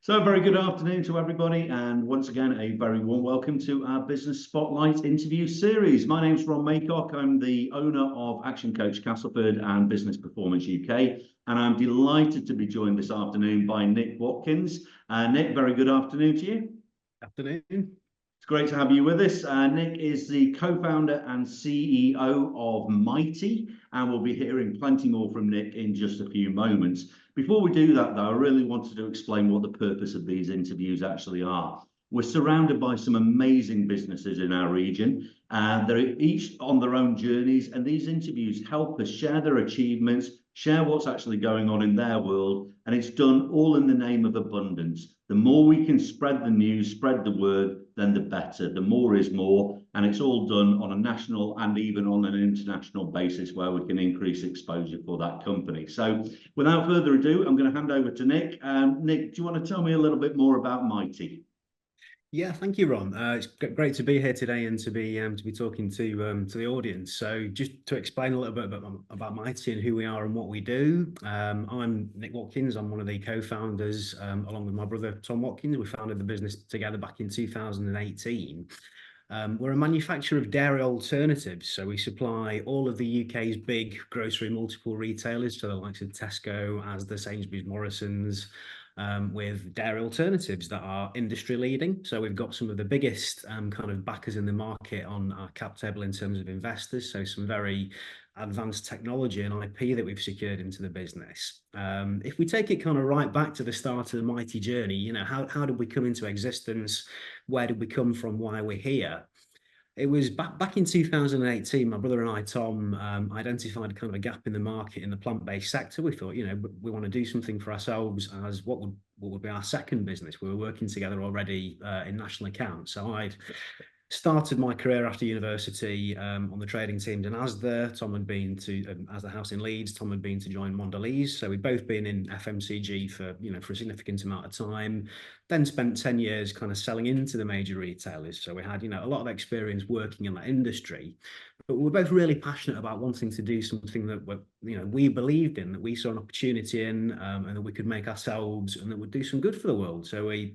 So, very good afternoon to everybody, and once again, a very warm welcome to our Business Spotlight interview series. My name's Ron Maycock. I'm the owner of Action Coach Castleford and Business Performance UK, and I'm delighted to be joined this afternoon by Nick Watkins. Nick, very good afternoon to you. Afternoon. It's great to have you with us. Nick is the co-founder and CEO of Mighty, and we'll be hearing plenty more from Nick in just a few moments. Before we do that, though, I really wanted to explain what the purpose of these interviews actually are. We're surrounded by some amazing businesses in our region, and they're each on their own journeys, and these interviews help us share their achievements, share what's actually going on in their world, and it's done all in the name of abundance. The more we can spread the news, spread the word, then the better. The more is more, and it's all done on a national and even on an international basis where we can increase exposure for that company. So without further ado, I'm going to hand over to Nick. Nick, do you want to tell me a little bit more about Mighty? Yeah, thank you, Ron. It's great to be here today and to be talking to the audience. So, just to explain a little bit about Mighty and who we are and what we do. I'm Nick Watkins. I'm one of the co-founders, along with my brother Tom Watkins. We founded the business together back in 2018. We're a manufacturer of dairy alternatives, so we supply all of the UK's big grocery multiple retailers, so the likes of Tesco, Asda, Sainsbury's, Morrison's. With dairy alternatives that are industry leading. So we've got some of the biggest kind of backers in the market on our cap table in terms of investors. So some very advanced technology and IP that we've secured into the business. If we take it kind of right back to the start of the Mighty journey, you know, how did we come into existence? Where did we come from? Why we're here? It was back in 2018, my brother and I, Tom, identified kind of a gap in the market in the plant-based sector. We thought, you know, we want to do something for ourselves as what would be our second business. We were working together already in national accounts. So I'd started my career after university on the trading teams in Asda. Tom had been to Asda House in Leeds. Tom had been to join Mondelez. So we'd both been in FMCG for a significant amount of time. Then spent 10 years kind of selling into the major retailers. So we had, a lot of experience working in that industry. But we were both really passionate about wanting to do something that we believed in, that we saw an opportunity in, and that we could make ourselves and that would do some good for the world. So we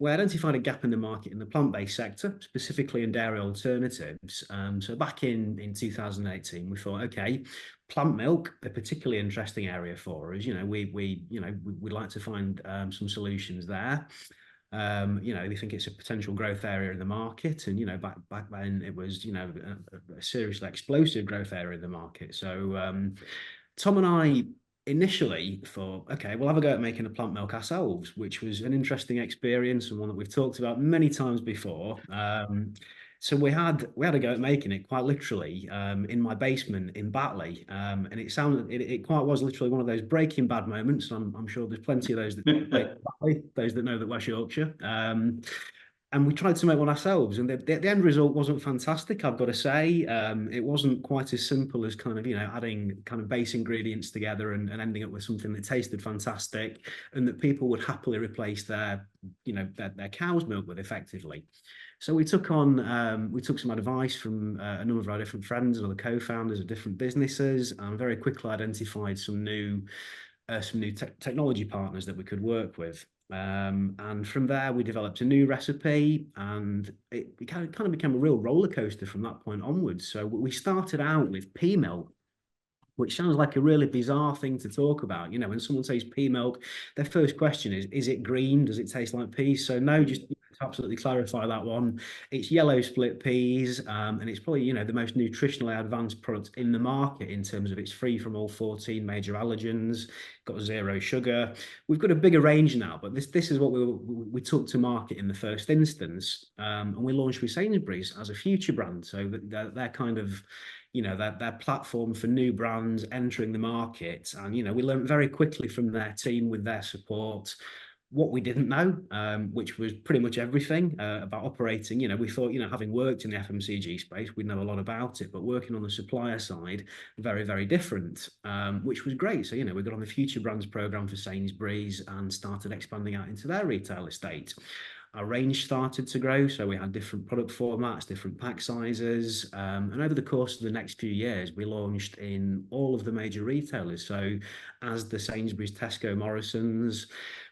identified a gap in the market in the plant-based sector, specifically in dairy alternatives. So back in 2018, we thought, okay, plant milk, a particularly interesting area for us. We'd like to find some solutions there. We think it's a potential growth area in the market, and back then it was a seriously explosive growth area in the market. So Tom and I initially thought, okay, we'll have a go at making a plant milk ourselves, which was an interesting experience and one that we've talked about many times before. So we had a go at making it quite literally in my basement in Batley, and it quite was literally one of those Breaking Bad moments. I'm sure there's plenty of those that Batley, those that know that West Yorkshire. And we tried to make one ourselves, and the end result wasn't fantastic, I've got to say. It wasn't quite as simple as kind of adding kind of base ingredients together and ending up with something that tasted fantastic and that people would happily replace their cow's milk with effectively. So we took some advice from a number of our different friends and other co-founders of different businesses, and very quickly identified some new technology partners that we could work with. And from there, we developed a new recipe, and it kind of became a real roller coaster from that point onwards. So we started out with pea milk, which sounds like a really bizarre thing to talk about. When someone says pea milk, their first question is it green? Does it taste like peas? So no, just to absolutely clarify that one, it's yellow split peas, and it's probably, the most nutritionally advanced product in the market in terms of it's free from all 14 major allergens, got zero sugar. We've got a bigger range now, but this is what we took to market in the first instance, and we launched with Sainsbury's as a future brand. So they're kind of their platform for new brands entering the market. And, we learned very quickly from their team with their support what we didn't know, which was pretty much everything about operating. We thought, having worked in the FMCG space, we'd know a lot about it, but working on the supplier side, very, very different, which was great. So, we got on the Future Brands program for Sainsbury's and started expanding out into their retail estate. our range started to grow. So we had different product formats, different pack sizes. And over the course of the next few years, we launched in all of the major retailers. So as the Sainsbury's, Tesco, Morrisons,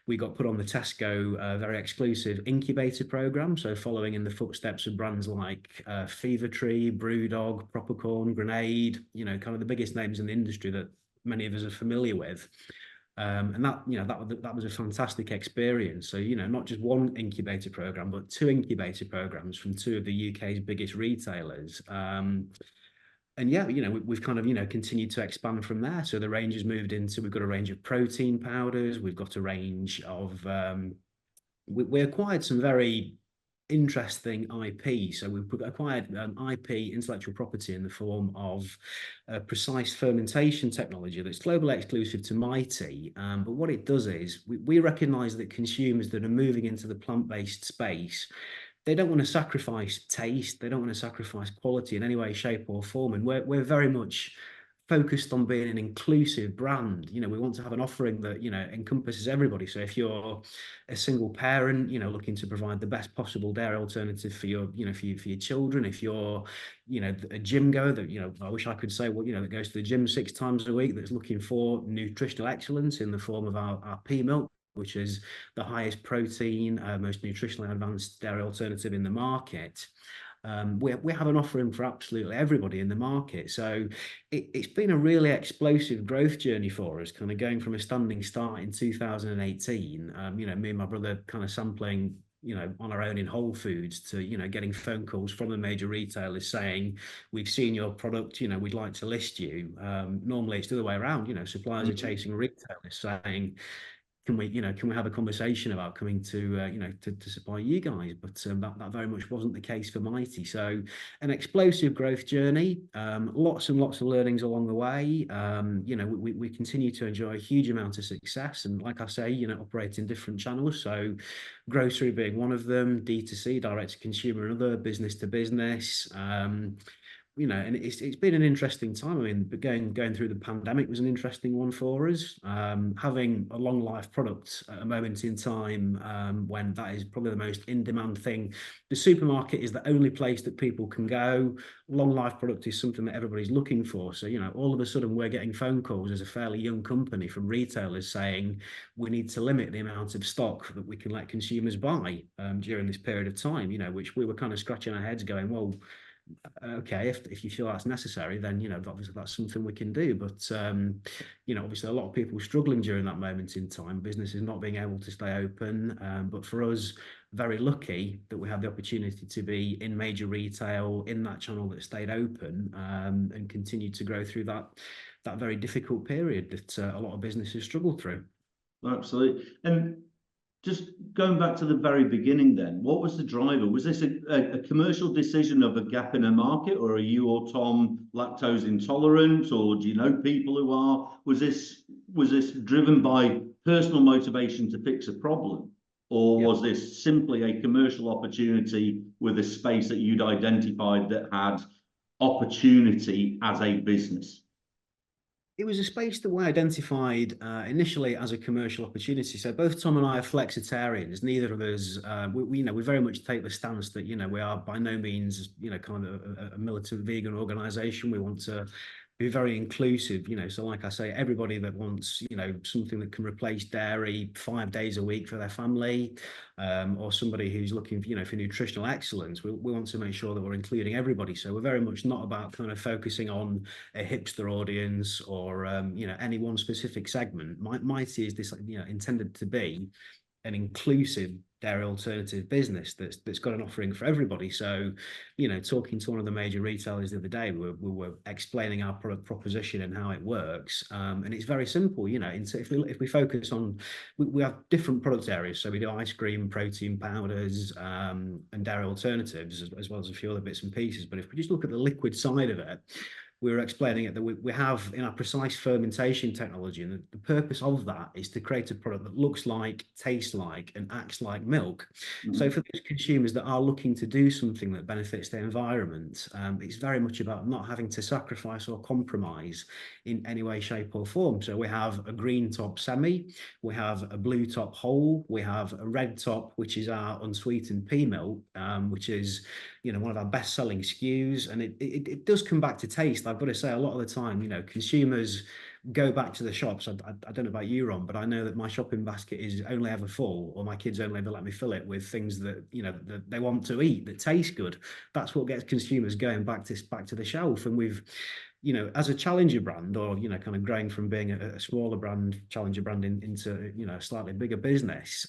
we got put on the Tesco very exclusive incubator program. So following in the footsteps of brands like Fever Tree, Brewdog, Propercorn, Grenade, kind of the biggest names in the industry that many of us are familiar with. And that was a fantastic experience. So, not just one incubator program, but two incubator programs from two of the UK's biggest retailers. And yeah, we've kind of, continued to expand from there. So the range has moved into, we've got a range of protein powders. We've got a range of, we acquired some very interesting IP. So we've acquired IP, intellectual property, in the form of precise fermentation technology that's globally exclusive to Mighty. But what it does is we recognize that consumers that are moving into the plant-based space, they don't want to sacrifice taste. They don't want to sacrifice quality in any way, shape, or form. And we're very much focused on being an inclusive brand. We want to have an offering that, encompasses everybody. So if you're a single parent, looking to provide the best possible dairy alternative for your, for your children, if you're, a gym goer that, I wish I could say, well, that goes to the gym 6 times a week, that's looking for nutritional excellence in the form of our pea milk, which is the highest protein, most nutritionally advanced dairy alternative in the market. We have an offering for absolutely everybody in the market. So it's been a really explosive growth journey for us, kind of going from a standing start in 2018. Me and my brother kind of sampling, on our own in Whole Foods, to, getting phone calls from the major retailers saying, we've seen your product, we'd like to list you. Normally it's the other way around, suppliers are chasing retailers saying, can we have a conversation about coming to to supply you guys? But that very much wasn't the case for Mighty. So an explosive growth journey, lots and lots of learnings along the way. We continue to enjoy a huge amount of success, and like I say, operate in different channels. So grocery being one of them, D2C, direct to consumer, another, business to business. And it's been an interesting time. I mean, going through the pandemic was an interesting one for us. Having a long life product at a moment in time, when that is probably the most in demand thing. The supermarket is the only place that people can go. Long life product is something that everybody's looking for. So, all of a sudden we're getting phone calls as a fairly young company from retailers saying we need to limit the amount of stock that we can let consumers buy during this period of time, which we were kind of scratching our heads going, well, okay, if you feel that's necessary, then obviously that's something we can do. But obviously a lot of people were struggling during that moment in time, businesses not being able to stay open. But for us, very lucky that we had the opportunity to be in major retail in that channel that stayed open, and continued to grow through that very difficult period that a lot of businesses struggled through. Absolutely. And just going back to the very beginning then, what was the driver? Was this a commercial decision of a gap in a market, or are you or Tom lactose intolerant, or do you know people who are? Was this driven by personal motivation to fix a problem, or was this simply a commercial opportunity with a space that you'd identified that had opportunity as a business? It was a space that we identified initially as a commercial opportunity. So both Tom and I are flexitarians. Neither of us, we very much take the stance that, we are by no means, kind of a militant vegan organisation. We want to be very inclusive, so like I say, everybody that wants, something that can replace dairy 5 days a week for their family, or somebody who's looking for, for nutritional excellence, we want to make sure that we're including everybody. So we're very much not about kind of focusing on a hipster audience or, any one specific segment. Mighty is this, intended to be an inclusive dairy alternative business that's got an offering for everybody. So, talking to one of the major retailers the other day, we were explaining our product proposition and how it works. And it's very simple, if we focus on, we have different product areas. So we do ice cream, protein powders, and dairy alternatives, as well as a few other bits and pieces. But if we just look at the liquid side of it, we were explaining it that we have in our precise fermentation technology, and the purpose of that is to create a product that looks like, tastes like, and acts like milk. So for those consumers that are looking to do something that benefits their environment, it's very much about not having to sacrifice or compromise in any way, shape, or form. So we have a green top semi, we have a blue top whole, we have a red top, which is our unsweetened pea milk, which is, you know, one of our best selling SKUs. And it does come back to taste. I've got to say, a lot of the time, you know, consumers go back to the shops. I don't know about you, Ron, but I know that my shopping basket is only ever full, or my kids only ever let me fill it with things that, you know, that they want to eat, that taste good. That's what gets consumers going back to the shelf. And we've, you know, as a challenger brand, or, you know, kind of growing from being a smaller brand, challenger brand into, you know, a slightly bigger business,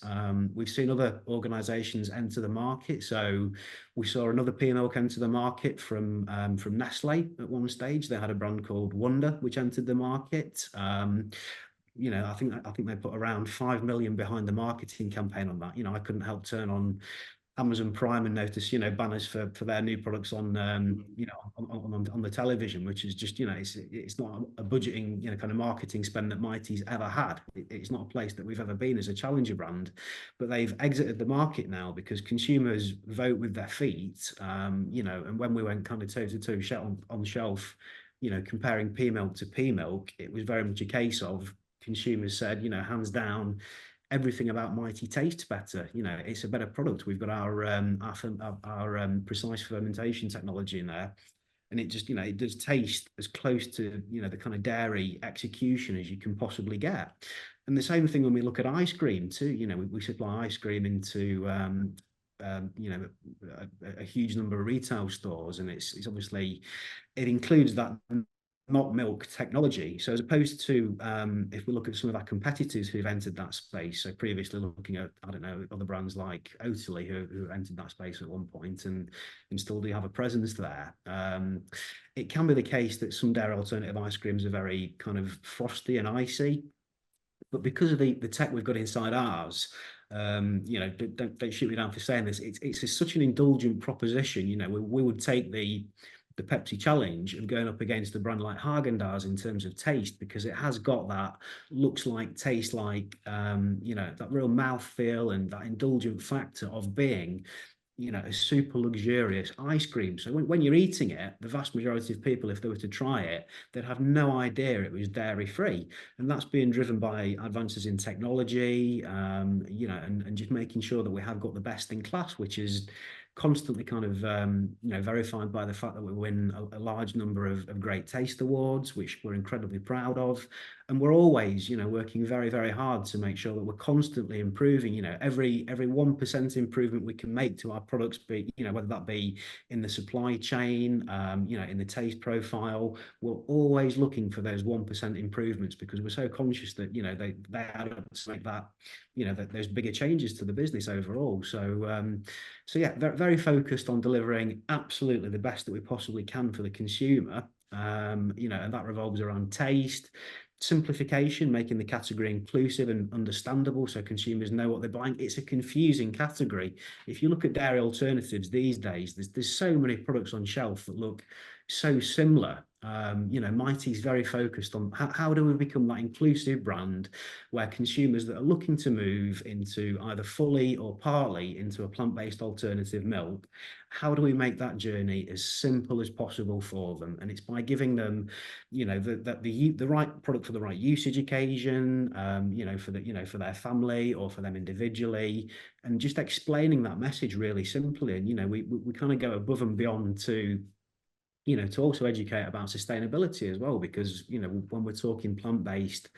we've seen other organizations enter the market. So we saw another pea milk enter the market from Nestle at one stage. They had a brand called Wonder, which entered the market. You know, I think they put around 5 million behind the marketing campaign on that. You know, I couldn't help turn on Amazon Prime and notice, you know, banners for their new products on, you know, on the television, which is just, you know, it's not a budgeting, you know, kind of marketing spend that Mighty's ever had. It's not a place that we've ever been as a challenger brand, but they've exited the market now because consumers vote with their feet, you know, and when we went kind of toe to toe on shelf, you know, comparing pea milk to pea milk, it was very much a case of consumers said, you know, hands down, everything about Mighty tastes better. You know, it's a better product. We've got our precise fermentation technology in there, and it just, you know, it does taste as close to, you know, the kind of dairy execution as you can possibly get. And the same thing when we look at ice cream too. You know, we supply ice cream into you know, a huge number of retail stores, and it's obviously, it includes that not milk technology. So as opposed to, if we look at some of our competitors who've entered that space, so previously looking at, I don't know, other brands like Oatly who entered that space at one point and still do have a presence there. It can be the case that some dairy alternative ice creams are very kind of frosty and icy, but because of the tech we've got inside ours, you know, don't shoot me down for saying this. It's such an indulgent proposition. You know, we would take the Pepsi challenge of going up against a brand like Haagen-Dazs in terms of taste, because it has got that looks like, taste like, you know, that real mouth feel and that indulgent factor of being, you know, a super luxurious ice cream. So when you're eating it, the vast majority of people, if they were to try it, they'd have no idea it was dairy free. And that's being driven by advances in technology, you know, and just making sure that we have got the best in class, which is constantly kind of, you know, verified by the fact that we win a large number of great taste awards, which we're incredibly proud of. And we're always, you know, working very, very hard to make sure that we're constantly improving. You know, every 1% improvement we can make to our products, be, you know, whether that be in the supply chain, you know, in the taste profile, we're always looking for those 1% improvements, because we're so conscious that, you know, they add up to make that, you know, that there's bigger changes to the business overall. So so yeah, very, very focused on delivering absolutely the best that we possibly can for the consumer. You know, and that revolves around taste, simplification, making the category inclusive and understandable so consumers know what they're buying. It's a confusing category. If you look at dairy alternatives these days, there's so many products on shelf that look so similar. You know, Mighty's very focused on how do we become that inclusive brand where consumers that are looking to move into either fully or partly into a plant-based alternative milk, how do we make that journey as simple as possible for them? And it's by giving them, you know, the right product for the right usage occasion, you know, for the, you know, for their family or for them individually, and just explaining that message really simply. And, you know, we kind of go above and beyond to, you know, to also educate about sustainability as well, because, you know, when we're talking plant-based,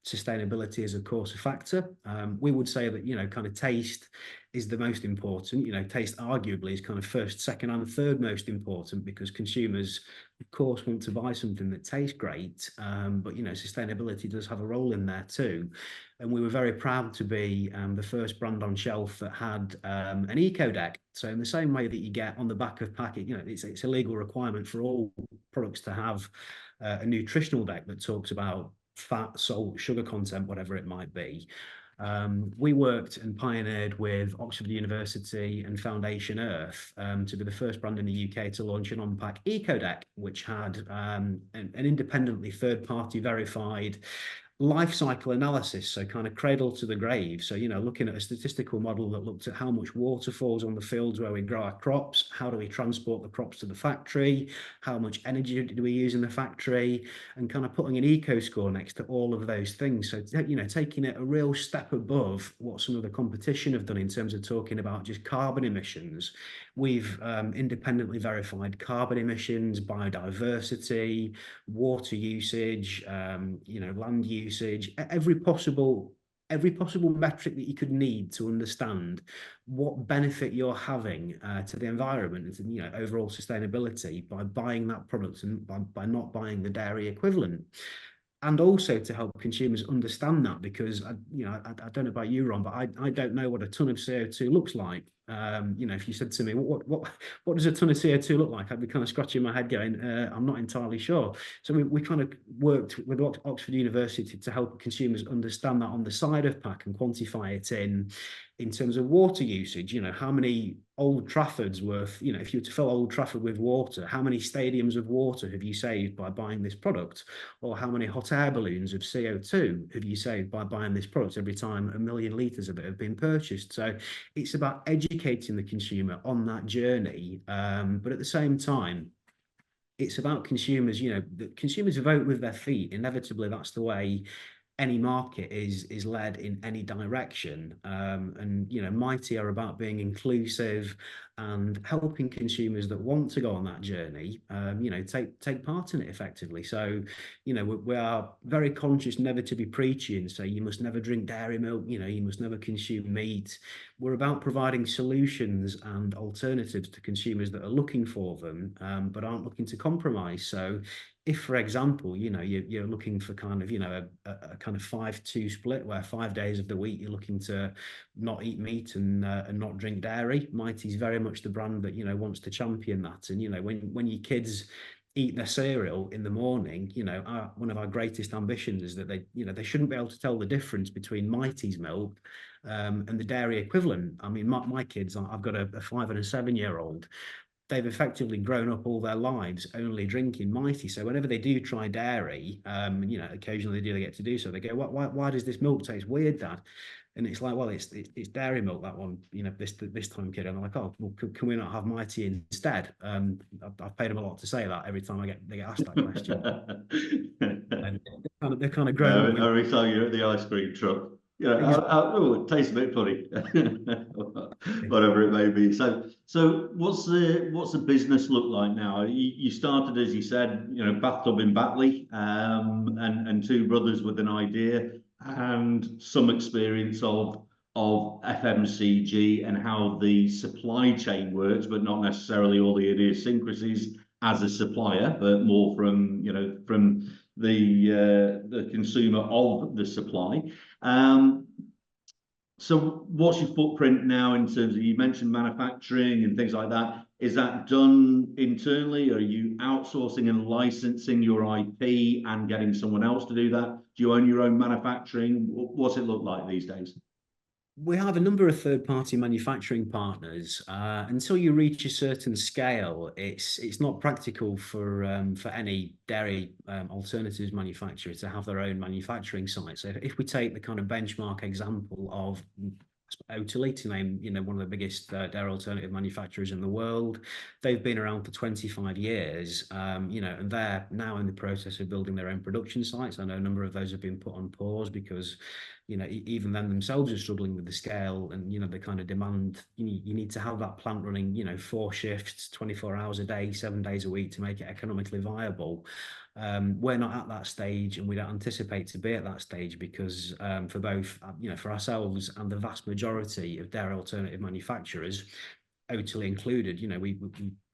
sustainability is of course a factor. We would say that, you know, kind of taste is the most important. You know, taste arguably is kind of first, second and third most important, because consumers of course want to buy something that tastes great, but, you know, sustainability does have a role in there too. And we were very proud to be the first brand on shelf that had an eco deck. So in the same way that you get on the back of packet, you know, it's a legal requirement for all products to have a nutritional deck that talks about fat, salt, sugar content, whatever it might be. We worked and pioneered with Oxford University and Foundation Earth to be the first brand in the UK to launch an on-pack eco deck, which had an independently third-party verified life cycle analysis, so kind of cradle to the grave. So, looking at a statistical model that looked at how much water falls on the fields where we grow our crops, how do we transport the crops to the factory, how much energy do we use in the factory, and kind of putting an eco score next to all of those things. So, taking it a real step above what some of the competition have done in terms of talking about just carbon emissions. We've independently verified carbon emissions, biodiversity, water usage, land usage, every possible metric that you could need to understand what benefit you're having to the environment and overall sustainability by buying that product and by not buying the dairy equivalent. And also to help consumers understand that, because I don't know about you, Ron, but I don't know what a ton of CO2 looks like. If you said to me, what does a ton of CO2 look like? I'd be kind of scratching my head going, I'm not entirely sure. So we kind of worked with Oxford University to help consumers understand that on the side of pack and quantify it in terms of water usage. How many Old Trafford's worth, if you were to fill Old Trafford with water, how many stadiums of water have you saved by buying this product? Or how many hot air balloons of CO2 have you saved by buying this product every time 1 million litres of it have been purchased? So it's about educating the consumer on that journey. But at the same time, it's about consumers, the consumers vote with their feet. Inevitably, that's the way any market is led in any direction. And Mighty are about being inclusive and helping consumers that want to go on that journey, take part in it effectively. So, we are very conscious never to be preachy and say you must never drink dairy milk, you must never consume meat. We're about providing solutions and alternatives to consumers that are looking for them, but aren't looking to compromise. So if, for example, you're looking for kind of, a kind of 5-2 split where 5 days of the week you're looking to not eat meat and not drink dairy, Mighty's very much the brand that, wants to champion that. And, when your kids eat their cereal in the morning, one of our greatest ambitions is that they shouldn't be able to tell the difference between Mighty's milk and the dairy equivalent. I mean, my kids, I've got a 5 and a 7-year-old. They've effectively grown up all their lives only drinking Mighty. So whenever they do try dairy, occasionally they get to do so. They go, why does this milk taste weird, Dad? And it's like, well, it's dairy milk, that one, this time, kid. And I'm like, oh, well, can we not have Mighty instead? I've paid them a lot to say that every time they get asked that question. And they're kind of grown up. Every time you're at the ice cream truck, it tastes a bit funny, whatever it may be. So what's the business look like now? You started, as you said, bathtub in Batley, and two brothers with an idea and some experience of FMCG and how the supply chain works, but not necessarily all the idiosyncrasies as a supplier, but more from the consumer of the supply. So what's your footprint now in terms of, you mentioned manufacturing and things like that? Is that done internally? Are you outsourcing and licensing your IP and getting someone else to do that? Do you own your own manufacturing? What's it look like these days? We have a number of third-party manufacturing partners. Until you reach a certain scale, it's not practical for any dairy alternatives manufacturer to have their own manufacturing site. So if we take the kind of benchmark example of Oatly, to name one of the biggest dairy alternative manufacturers in the world, they've been around for 25 years, and they're now in the process of building their own production sites. I know a number of those have been put on pause because even them themselves are struggling with the scale and the kind of demand. You need to have that plant running 4 shifts, 24 hours a day, 7 days a week to make it economically viable. We're not at that stage, and we don't anticipate to be at that stage because for both for ourselves and the vast majority of dairy alternative manufacturers, Oatly included, we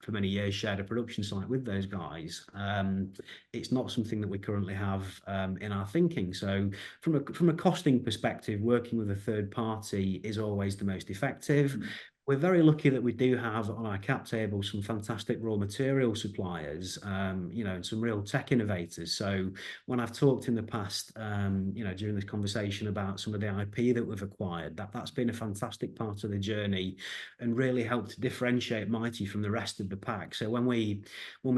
for many years shared a production site with those guys. It's not something that we currently have in our thinking. So from a costing perspective, working with a third party is always the most effective. We're very lucky that we do have on our cap table some fantastic raw material suppliers, and some real tech innovators. So when I've talked in the past, during this conversation about some of the IP that we've acquired, that's been a fantastic part of the journey and really helped to differentiate Mighty from the rest of the pack. So when we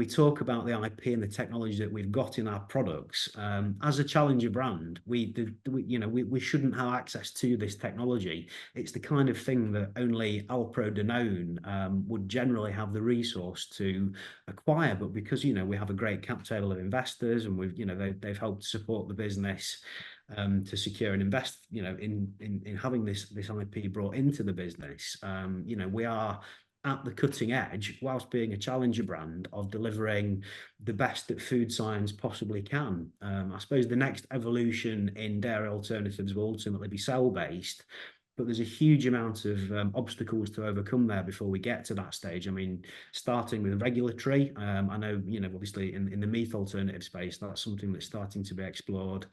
talk about the IP and the technology that we've got in our products, as a challenger brand, we shouldn't have access to this technology. It's the kind of thing that only Alpro Danone would generally have the resource to acquire, but because we have a great cap table of investors, and they've helped support the business to secure and invest in having this IP brought into the business. We are at the cutting edge, whilst being a challenger brand, of delivering the best that food science possibly can. I suppose the next evolution in dairy alternatives will ultimately be cell-based, but there's a huge amount of obstacles to overcome there before we get to that stage. I mean, starting with regulatory, I know, obviously in the meat alternative space, that's something that's starting to be explored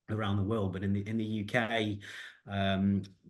around the world, but in the UK,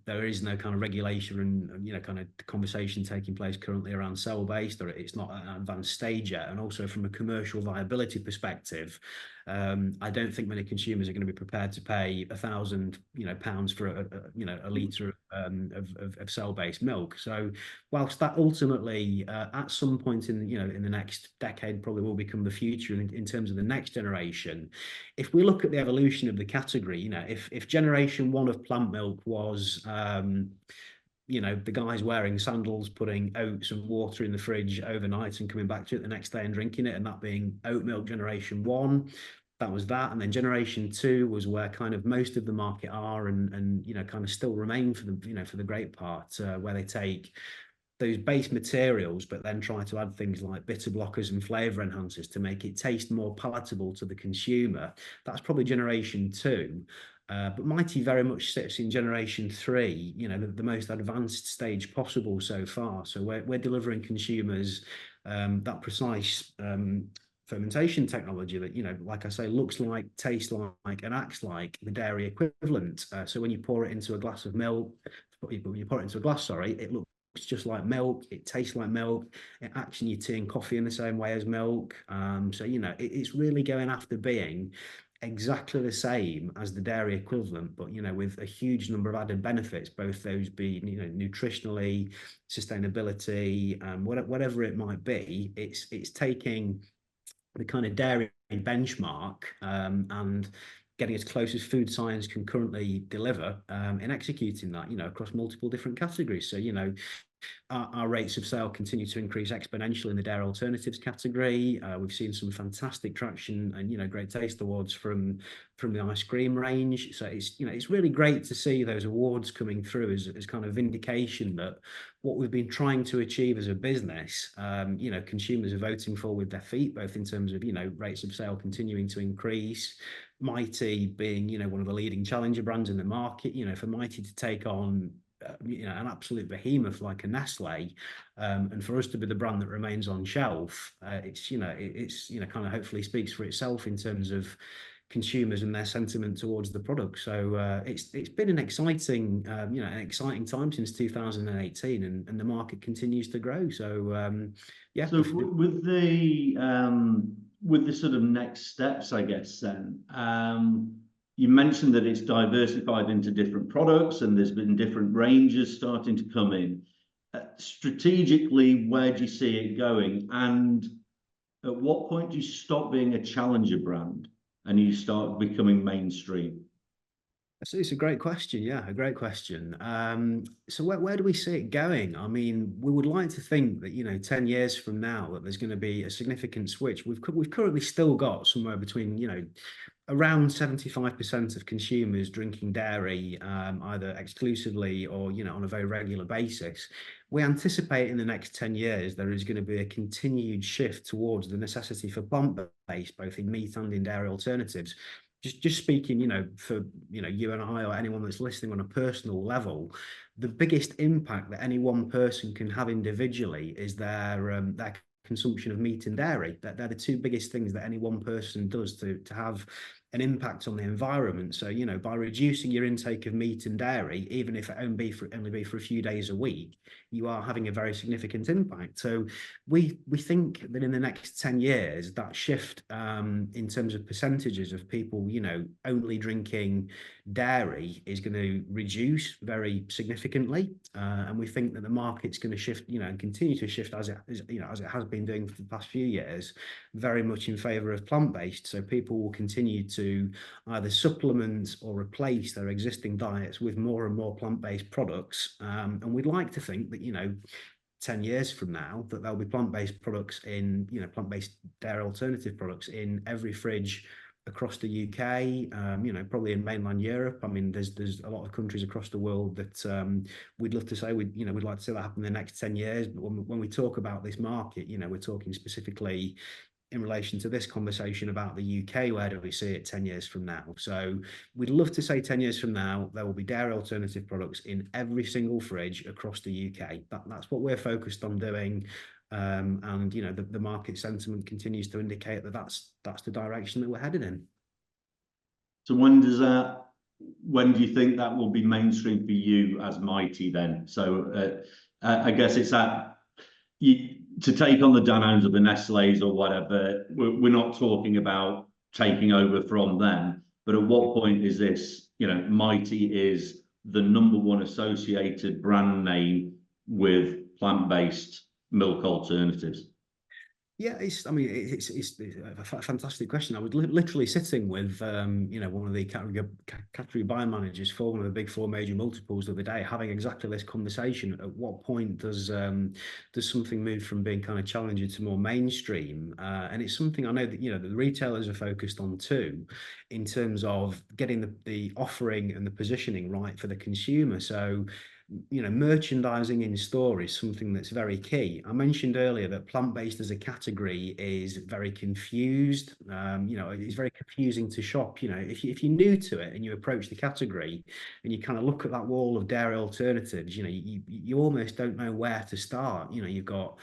there is no kind of regulation and kind of conversation taking place currently around cell-based, or it's not at an advanced stage yet. And also from a commercial viability perspective, I don't think many consumers are going to be prepared to pay £1,000 for a litre of cell-based milk. So whilst that ultimately at some point in the next decade probably will become the future in terms of the next generation, if we look at the evolution of the category, if generation 1 of plant milk was the guys wearing sandals, putting oats and water in the fridge overnight and coming back to it the next day and drinking it, and that being oat milk generation 1, that was that. And then generation 2 was where kind of most of the market are and kind of still remain for the great part, where they take those base materials, but then try to add things like bitter blockers and flavor enhancers to make it taste more palatable to the consumer. That's probably generation 2. But Mighty very much sits in generation 3, the most advanced stage possible so far. So we're delivering consumers that precise fermentation technology that, like I say, looks like, tastes like, and acts like the dairy equivalent. So when you pour it into a glass of milk, you pour it into a glass, it looks just like milk, it tastes like milk, it acts in your tea and coffee in the same way as milk. So it's really going after being exactly the same as the dairy equivalent, but with a huge number of added benefits, both those being nutritionally, sustainability, whatever it might be. It's taking the kind of dairy benchmark and getting as close as food science can currently deliver in executing that across multiple different categories. So our rates of sale continue to increase exponentially in the dairy alternatives category. We've seen some fantastic traction and great taste awards from the ice cream range. So it's really great to see those awards coming through as kind of vindication that what we've been trying to achieve as a business, consumers are voting for with their feet, both in terms of rates of sale continuing to increase, Mighty being one of the leading challenger brands in the market. For Mighty to take on an absolute behemoth like a Nestle, and for us to be the brand that remains on shelf, it's kind of hopefully speaks for itself in terms of consumers and their sentiment towards the product. So it's been an exciting time since 2018, and the market continues to grow. So yeah. So with the sort of next steps, I guess then. You mentioned that it's diversified into different products and there's been different ranges starting to come in. Strategically, where do you see it going? And at what point do you stop being a challenger brand and you start becoming mainstream? So it's a great question. Yeah, a great question. So where do we see it going? I mean, we would like to think that, 10 years from now, that there's going to be a significant switch. We've currently still got somewhere between, around 75% of consumers drinking dairy, either exclusively or, on a very regular basis. We anticipate in the next 10 years, there is going to be a continued shift towards the necessity for plant-based, both in meat and in dairy alternatives. just speaking, for you and I or anyone that's listening on a personal level, the biggest impact that any one person can have individually is their consumption of meat and dairy. They're the two biggest things that any one person does to have an impact on the environment. So, by reducing your intake of meat and dairy, even if it only be for a few days a week, you are having a very significant impact. So we think that in the next 10 years, that shift in terms of percentages of people, only drinking dairy is going to reduce very significantly. And we think that the market's going to shift, and continue to shift as it has been doing for the past few years, very much in favor of plant-based. So people will continue to either supplement or replace their existing diets with more and more plant-based products. And we'd like to think that, 10 years from now, that there'll be plant-based products in, plant-based dairy alternative products in every fridge across the UK, probably in mainland Europe. I mean, there's a lot of countries across the world that we'd love to say we'd like to see that happen in the next 10 years. But when we talk about this market, we're talking specifically in relation to this conversation about the UK, where do we see it 10 years from now? So we'd love to say 10 years from now, there will be dairy alternative products in every single fridge across the UK. That's what we're focused on doing. And the market sentiment continues to indicate that that's the direction that we're headed in. So when do you think that will be mainstream for you as Mighty then? So I guess it's that to take on the Danones or the Nestle's or whatever, we're not talking about taking over from them, but at what point is this, Mighty is the #1 associated brand name with plant-based milk alternatives? Yeah, it's a fantastic question. I was literally sitting with, one of the category buying managers for one of the big four major multiples the other day, having exactly this conversation. At what point does something move from being kind of challenger to more mainstream? And it's something I know that, the retailers are focused on too, in terms of getting the offering and the positioning right for the consumer. So, merchandising in store is something that's very key. I mentioned earlier that plant-based as a category is very confused. It's very confusing to shop. If you're new to it and you approach the category and you kind of look at that wall of dairy alternatives, you almost don't know where to start. You've got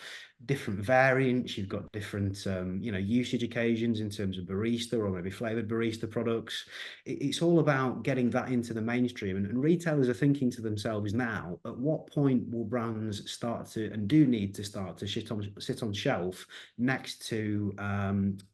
different variants, you've got different usage occasions in terms of barista or maybe flavored barista products. It's all about getting that into the mainstream, and retailers are thinking to themselves now, at what point will brands start to, and do need to start to sit on shelf next to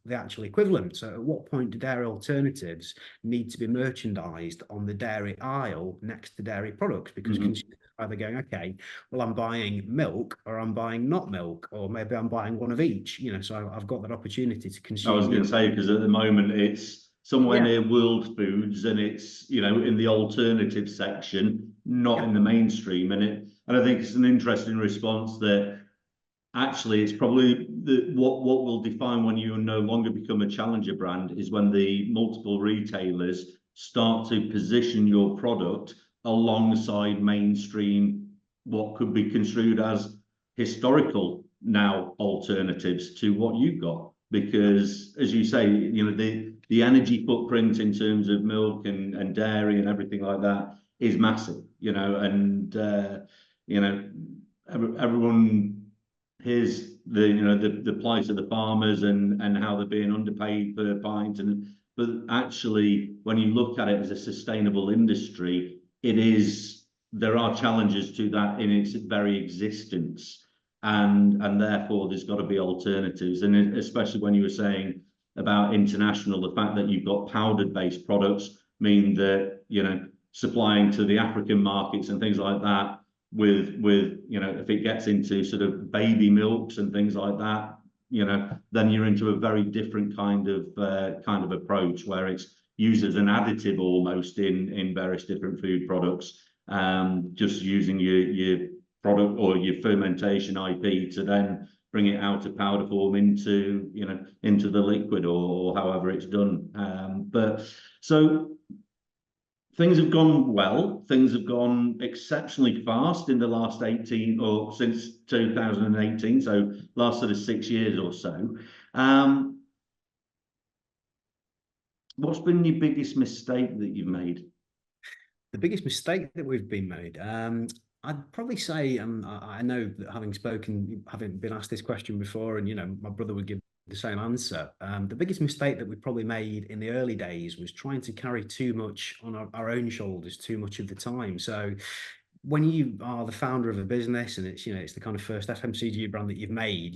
the actual equivalent? So at what point do dairy alternatives need to be merchandised on the dairy aisle next to dairy products? Because consumers are either going, okay, well, I'm buying milk or I'm buying not milk, or maybe I'm buying one of each, so I've got that opportunity to consume. I was going to say, because at the moment it's somewhere near World Foods and it's, in the alternative section, not in the mainstream. And I think it's an interesting response that actually it's probably what will define when you no longer become a challenger brand is when the multiple retailers start to position your product alongside mainstream, what could be construed as historical now alternatives to what you've got. Because as you say, the energy footprint in terms of milk and dairy and everything like that is massive, and everyone hears the plight of the farmers and how they're being underpaid per pint, but actually when you look at it as a sustainable industry, there are challenges to that in its very existence. And therefore there's got to be alternatives. And especially when you were saying about international, the fact that you've got powdered based products mean that, supplying to the African markets and things like that with, if it gets into sort of baby milks and things like that, then you're into a very different kind of approach where it's used as an additive almost in various different food products, just using your product or your fermentation IP to then bring it out of powder form into the liquid or however it's done. But so things have gone well. Things have gone exceptionally fast in the last 18 or since 2018. So last sort of 6 years or so. What's been your biggest mistake that you've made? The biggest mistake that we've been made, I'd probably say, I know that having been asked this question before, and my brother would give the same answer. The biggest mistake that we probably made in the early days was trying to carry too much on our own shoulders too much of the time. So when you are the founder of a business and it's the kind of first FMCG brand that you've made,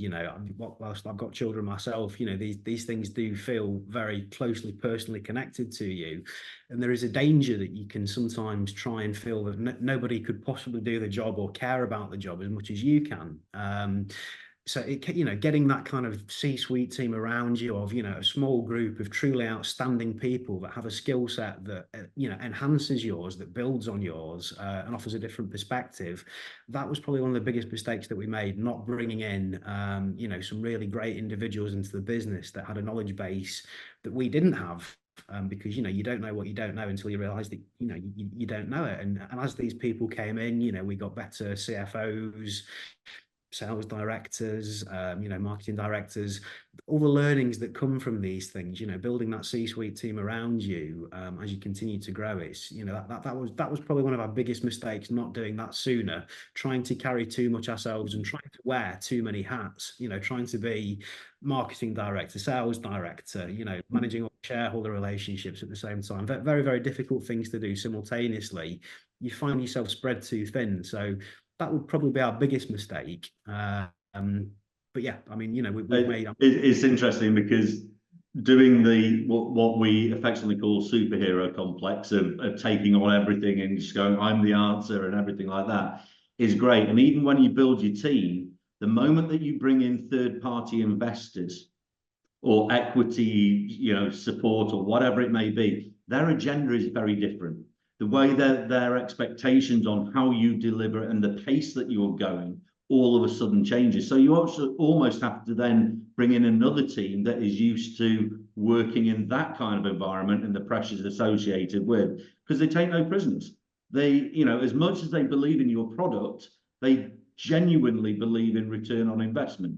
whilst I've got children myself, these things do feel very closely personally connected to you, and there is a danger that you can sometimes try and feel that nobody could possibly do the job or care about the job as much as you can. So getting that kind of C-suite team around you of a small group of truly outstanding people that have a skill set that enhances yours, that builds on yours, and offers a different perspective. That was probably one of the biggest mistakes that we made, not bringing in some really great individuals into the business that had a knowledge base that we didn't have. Because you don't know what you don't know until you realize that you don't know it, and as these people came in, we got better CFOs, sales directors, marketing directors, all the learnings that come from these things, building that C-suite team around you as you continue to grow. It's, that was probably one of our biggest mistakes, not doing that sooner, trying to carry too much ourselves and trying to wear too many hats, trying to be marketing director, sales director, managing all shareholder relationships at the same time. Very, very difficult things to do simultaneously. You find yourself spread too thin. So that would probably be our biggest mistake. But yeah, I mean, we've made. It's interesting because doing what we affectionately call superhero complex of taking on everything and just going, I'm the answer and everything like that is great. And even when you build your team, the moment that you bring in third-party investors or equity, support or whatever it may be, their agenda is very different. The way their expectations on how you deliver and the pace that you're going all of a sudden changes. So you also almost have to then bring in another team that is used to working in that kind of environment and the pressures associated with, because they take no prisoners. They, as much as they believe in your product, they genuinely believe in return on investment.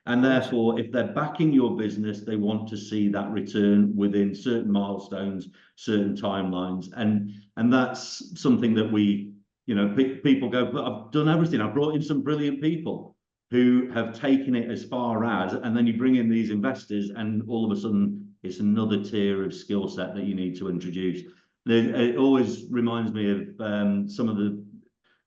And therefore, if they're backing your business, they want to see that return within certain milestones, certain timelines. And that's something that people go, but I've done everything. I've brought in some brilliant people who have taken it as far as, and then you bring in these investors and all of a sudden it's another tier of skill set that you need to introduce. It always reminds me of some of the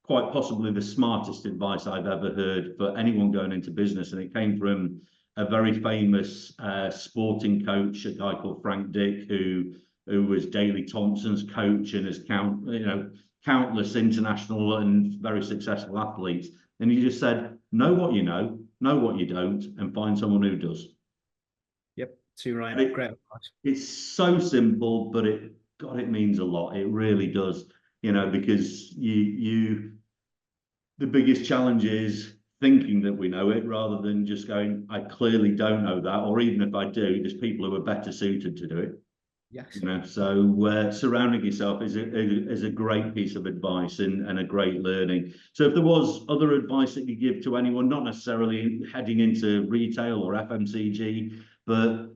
quite possibly the smartest advice I've ever heard for anyone going into business. And it came from a very famous sporting coach, a guy called Frank Dick, who was Daley Thompson's coach and has countless international and very successful athletes. And he just said, know what you know what you don't, and find someone who does. Yep, too right. Great advice. It's so simple, but it means a lot. It really does, because the biggest challenge is thinking that we know it rather than just going, I clearly don't know that, or even if I do, there's people who are better suited to do it. Yes. So surrounding yourself is a great piece of advice and a great learning. So if there was other advice that you give to anyone, not necessarily heading into retail or FMCG, but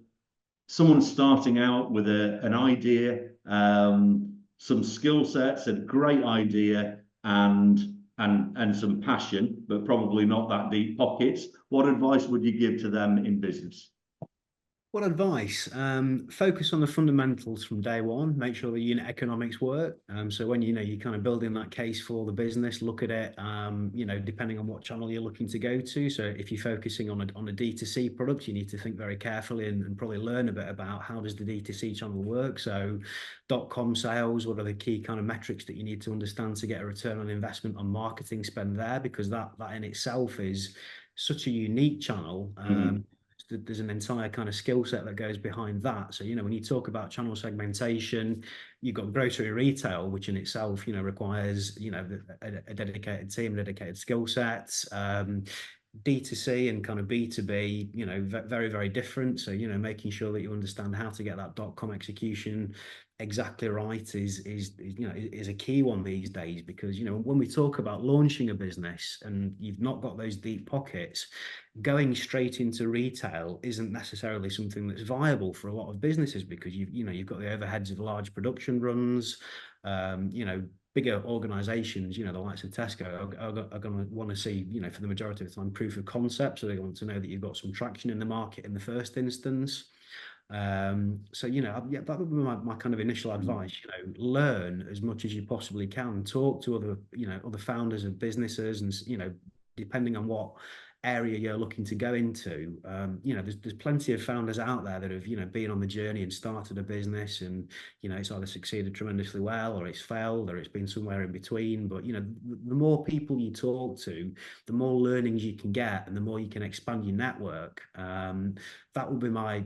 someone starting out with an idea, some skill sets, a great idea, and some passion, but probably not that deep pockets, what advice would you give to them in business? What advice? Focus on the fundamentals from day one. Make sure the unit economics work. So when you're kind of building that case for the business, look at it. Depending on what channel you're looking to go to. So if you're focusing on a D2C product, you need to think very carefully and probably learn a bit about how does the D2C channel work. So .com sales, what are the key kind of metrics that you need to understand to get a return on investment on marketing spend there, because that in itself is such a unique channel. There's an entire kind of skill set that goes behind that. So, when you talk about channel segmentation, you've got grocery retail, which in itself, requires, a dedicated team, dedicated skill sets. D2C and kind of B2B, very, very different. So, making sure that you understand how to get that .com execution exactly right is a key one these days, because, when we talk about launching a business and you've not got those deep pockets, going straight into retail isn't necessarily something that's viable for a lot of businesses, because you've got the overheads of large production runs. Bigger organizations, the likes of Tesco are going to want to see, for the majority of the time, proof of concept. So they want to know that you've got some traction in the market in the first instance. So, yeah, that would be my kind of initial advice. Learn as much as you possibly can. Talk to other founders of businesses, and depending on what area you're looking to go into, there's plenty of founders out there that have been on the journey and started a business, and it's either succeeded tremendously well, or it's failed, or it's been somewhere in between. But the more people you talk to, the more learnings you can get, and the more you can expand your network. That will be my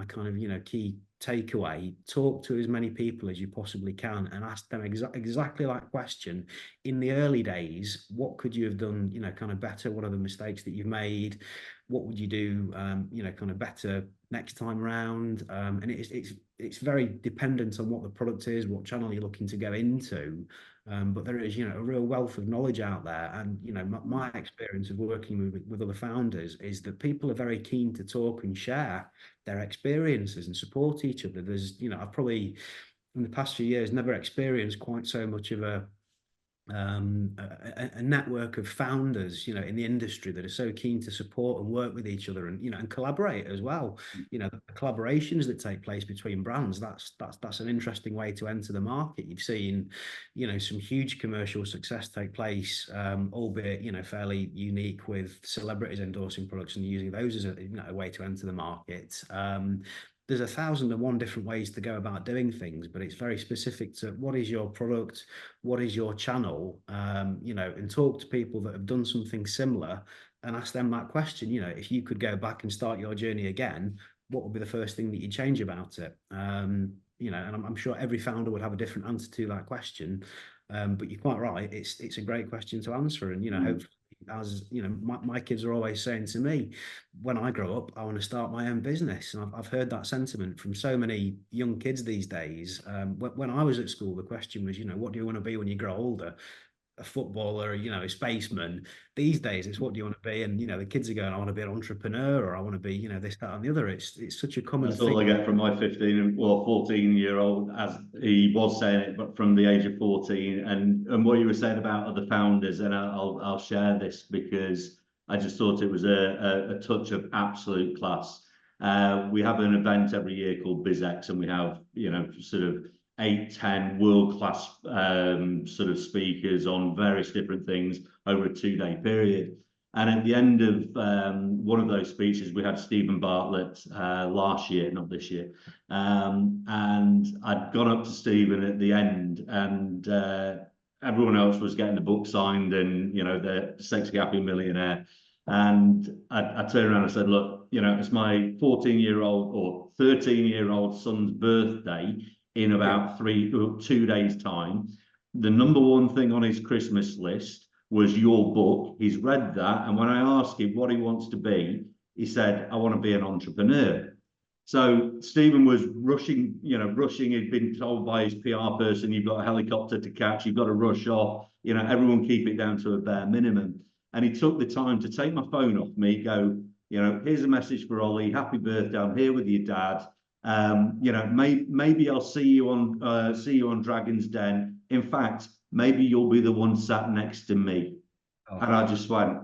kind of key takeaway. Talk to as many people as you possibly can, and ask them exactly that question. In the early days, what could you have done kind of better? What are the mistakes that you've made? What would you do kind of better next time around? And it's very dependent on what the product is, what channel you're looking to go into. But there is a real wealth of knowledge out there. And my experience of working with other founders is that people are very keen to talk and share their experiences and support each other. There's I've probably in the past few years never experienced quite so much of a network of founders in the industry that are so keen to support and work with each other, and and collaborate as well. The collaborations that take place between brands, that's an interesting way to enter the market. You've seen some huge commercial success take place, albeit fairly unique, with celebrities endorsing products and using those as a way to enter the market. There's 1,001 different ways to go about doing things, but it's very specific to what is your product, what is your channel, and talk to people that have done something similar and ask them that question. If you could go back and start your journey again, what would be the first thing that you'd change about it? And I'm sure every founder would have a different answer to that question. But you're quite right. It's a great question to answer, and hopefully, as my kids are always saying to me, when I grow up, I want to start my own business. And I've heard that sentiment from so many young kids these days. When I was at school, the question was, what do you want to be when you grow older? A footballer, a spaceman. These days, it's what do you want to be? And the kids are going, I want to be an entrepreneur, or I want to be, this, that, and the other. It's such a common That's thing. all I get from my 15 or 14-year-old, as he was saying it, but from the age of 14. And what you were saying about other founders, and I'll share this because I just thought it was a touch of absolute class. We have an event every year called BizX, and we have sort of 8-10 world-class sort of speakers on various different things over a 2-day period. And at the end of one of those speeches, we had Stephen Bartlett last year, not this year. And I'd gone up to Stephen at the end, and everyone else was getting the book signed and, the Sexy Happy Millionaire. And I turned around and said, look, it's my 14-year-old or 13-year-old son's birthday in about 2 days' time. The number one thing on his Christmas list was your book. He's read that. And when I asked him what he wants to be, he said, I want to be an entrepreneur. So Stephen was rushing. He'd been told by his PR person, you've got a helicopter to catch, you've got to rush off, everyone keep it down to a bare minimum. And he took the time to take my phone off me, go, here's a message for Ollie, happy birthday, I'm here with your dad. Maybe I'll see you on Dragon's Den. In fact, maybe you'll be the one sat next to me. And I just went,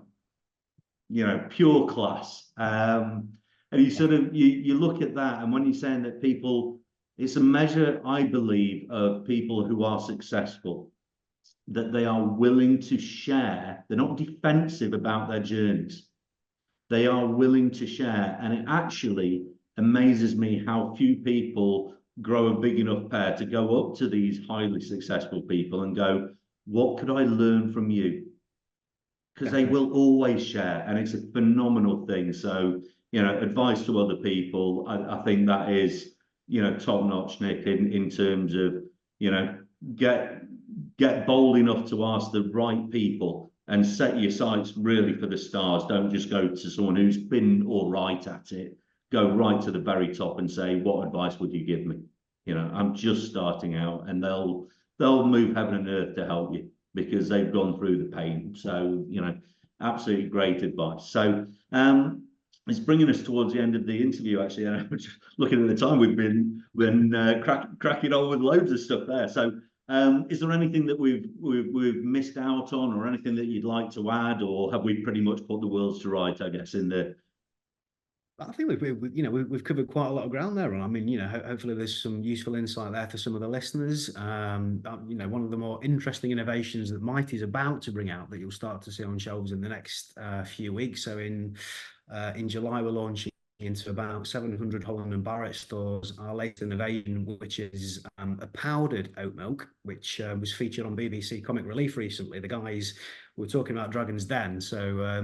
pure class. And you sort of, you look at that, and when you're saying that people, it's a measure, I believe, of people who are successful, that they are willing to share. They're not defensive about their journeys. They are willing to share. And it actually amazes me how few people grow a big enough pair to go up to these highly successful people and go, what could I learn from you? Because they will always share, and it's a phenomenal thing. So, advice to other people, I think that is, top notch, Nick, in terms of, get bold enough to ask the right people and set your sights really for the stars. Don't just go to someone who's been all right at it. Go right to the very top and say, what advice would you give me? You know, I'm just starting out, and they'll move heaven and earth to help you because they've gone through the pain. So, you know, absolutely great advice. So it's bringing us towards the end of the interview, actually. And I'm just looking at the time, we've been cracking on with loads of stuff there. So is there anything that we've missed out on, or anything that you'd like to add, or have we pretty much put the worlds to right, I guess, in the... I think we've covered quite a lot of ground there. I mean, hopefully there's some useful insight there for some of the listeners. One of the more interesting innovations that Mighty's about to bring out that you'll start to see on shelves in the next few weeks. So in July, we're launching into about 700 Holland and Barrett stores our latest innovation, which is a powdered oat milk, which was featured on BBC Comic Relief recently. The guys were talking about Dragon's Den. So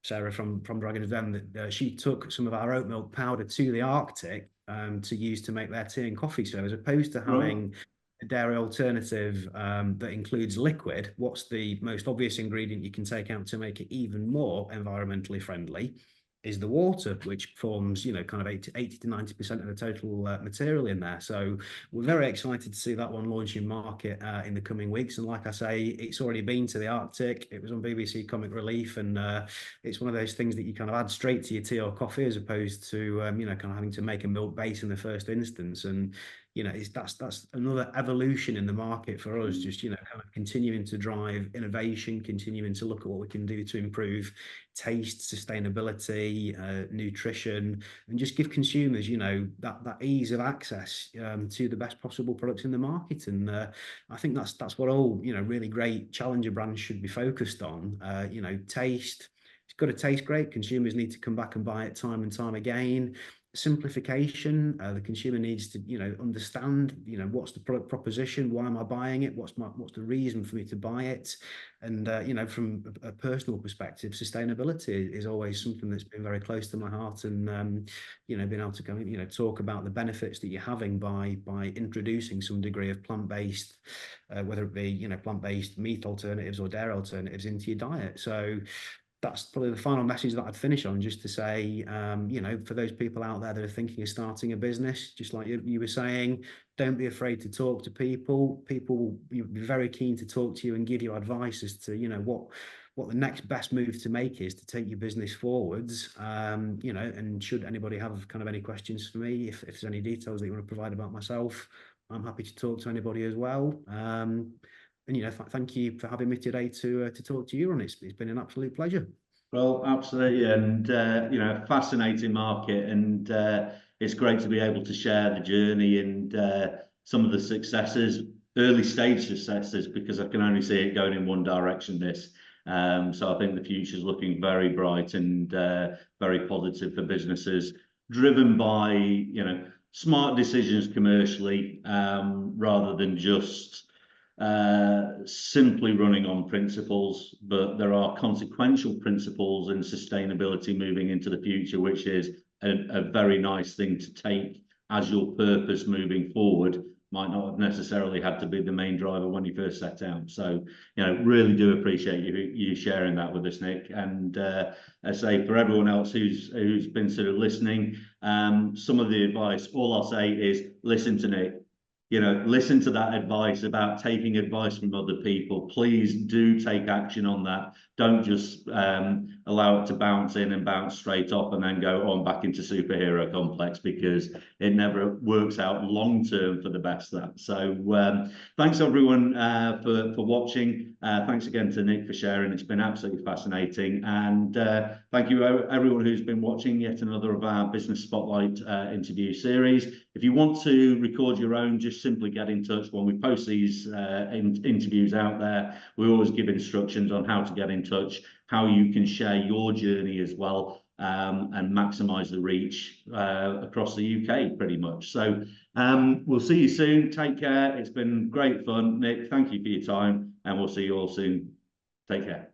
Sarah from Dragon's Den, she took some of our oat milk powder to the Arctic to use to make their tea and coffee. So as opposed to having a dairy alternative that includes liquid, what's the most obvious ingredient you can take out to make it even more environmentally friendly is the water, which forms, kind of 80 to 90% of the total material in there. So we're very excited to see that one launch in market in the coming weeks. And like I say, it's already been to the Arctic. It was on BBC Comic Relief, and it's one of those things that you kind of add straight to your tea or coffee, as opposed to, kind of having to make a milk base in the first instance. And that's another evolution in the market for us, just kind of continuing to drive innovation, continuing to look at what we can do to improve taste, sustainability, nutrition, and just give consumers that ease of access to the best possible products in the market. And I think that's what all really great challenger brands should be focused on. Taste, it's got to taste great. Consumers need to come back and buy it time and time again. Simplification, the consumer needs to understand what's the product proposition, why am I buying it, what's the reason for me to buy it. And from a personal perspective, sustainability is always something that's been very close to my heart. And being able to kind of talk about the benefits that you're having by introducing some degree of plant-based, whether it be plant-based meat alternatives or dairy alternatives into your diet. So that's probably the final message that I'd finish on, just to say, for those people out there that are thinking of starting a business, just like you were saying, don't be afraid to talk to people. People will be very keen to talk to you and give you advice as to, what the next best move to make is to take your business forwards. And should anybody have kind of any questions for me, if there's any details that you want to provide about myself, I'm happy to talk to anybody as well. And thank you for having me today to talk to you, Ron. It's been an absolute pleasure. Well, absolutely, and fascinating market, and it's great to be able to share the journey and some of the successes, early stage successes, because I can only see it going in one direction. So I think the future is looking very bright and very positive for businesses, driven by smart decisions commercially, rather than just simply running on principles. But there are consequential principles in sustainability moving into the future, which is a very nice thing to take as your purpose moving forward. Might not have necessarily had to be the main driver when you first set out. So, really do appreciate you sharing that with us, Nick. And I say, for everyone else who's been sort of listening, some of the advice, all I'll say is listen to Nick. Listen to that advice about taking advice from other people. Please do take action on that. Don't just allow it to bounce in and bounce straight off and then go on back into superhero complex, because it never works out long term for the best of that. So thanks everyone for watching. Thanks again to Nick for sharing. It's been absolutely fascinating. And thank you everyone who's been watching yet another of our Business Spotlight interview series. If you want to record your own, just simply get in touch. When we post these interviews out there, we always give instructions on how to get in touch, how you can share your journey as well, and maximize the reach across the UK pretty much. So we'll see you soon. Take care. It's been great fun. Nick, thank you for your time, and we'll see you all soon. Take care.